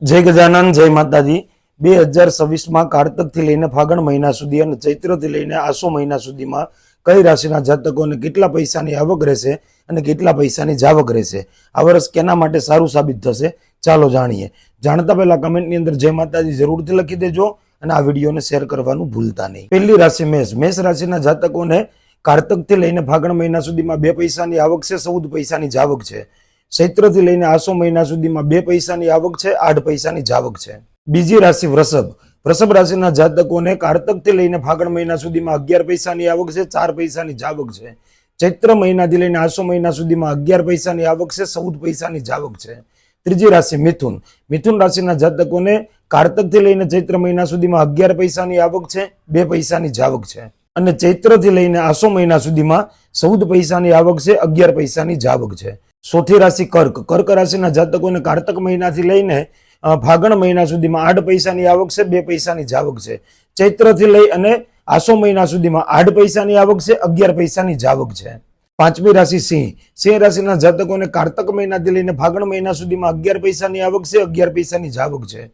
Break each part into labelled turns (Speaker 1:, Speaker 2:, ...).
Speaker 1: जय गजानन जय माताजी 2026 में कार्तिक थी लईने फागण महीना सुधी अने चैत्र थी लईने आसो महीना सुधी में कई राशिना जातकोने केटला पैसानी आवक रहेशे अने केटला पैसानी जावक रहेशे। आ वर्ष केना माटे सारू साबित थशे चालो जाणीए। जाणता पहेला कमेंटनी अंदर जय माताजी जरूरथी लखी देजो अने आ विडियोने शेर करवानुं भूलता नहीं। पहली राशि मेष। मेष राशिना जातकोने कार्तिक थी लईने फागण महीना सुधीमां 2 पैसानी आवक छे, 14 पैसानी जावक छे। चैत्र थी लईने आसो महीना सुधीमां 2 पैसानी आवक छे, 8 पैसानी जावक छे। बीजी राशि वृषभ। वृषभ राशिना जातकोने कार्तिक थी लईने फागण महीना सुधीमां 11 पैसानी आवक छे, 4 पैसानी जावक छे। चैत्र महीना थी लईने आसो महीना सुधीमां 11 पैसानी आवक छे, 14 पैसानी जावक छे। त्रीजी राशि मिथुन। मिथुन राशिना जातकोने कार्तिक थी लईने चैत्र महीना सुधीमां 11 पैसानी आवक छे, 2 पैसानी जावक छे। અને ચૈત્રથી લઈને આસો મહિના સુધીમાં 14 પૈસાની આવક છે, 11 પૈસાની જાવક છે। ચોથી રાશિ કર્ક। કર્ક રાશિના જાતકોને કાર્તક મહિનાથી લઈને ફાગણ મહિના સુધીમાં 8 પૈસાની આવક છે, 2 પૈસાની જાવક છે। ચૈત્રથી લઈ અને આસો મહિના સુધીમાં 8 પૈસાની આવક છે, 11 પૈસાની જાવક છે। પાંચમી રાશિ સિંહ। સિંહ રાશિના જાતકોને કાર્તક મહિનાથી લઈને ફાગણ મહિના સુધીમાં 11 પૈસાની આવક છે, 11 પૈસાની જાવક છે।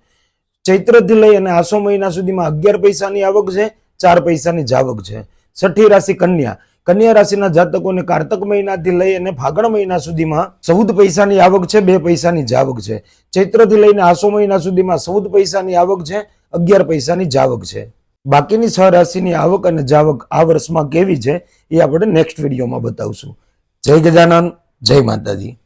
Speaker 1: ચૈત્રથી લઈ અને આસો મહિના સુધીમાં 11 પૈસાની આવક છે, 4 पैसानी जावक है। छठी राशि कन्या। कन्या राशिना जातकोने कार्तक महीनाथी लई अने फागण महीना सुधीमां 14 पैसानी आवक है, 2 पैसानी जावक है। चैत्रथी लईने आसो महीना सुधीमां 14 पैसानी आवक है, 11 पैसानी जावक है। बाकीनी 6 राशिनी आवक अने जावक आ वर्षमां केवी छे ए आपणे नेक्स्ट विडियोमां बतावशुं। जय गजानन जय माताजी।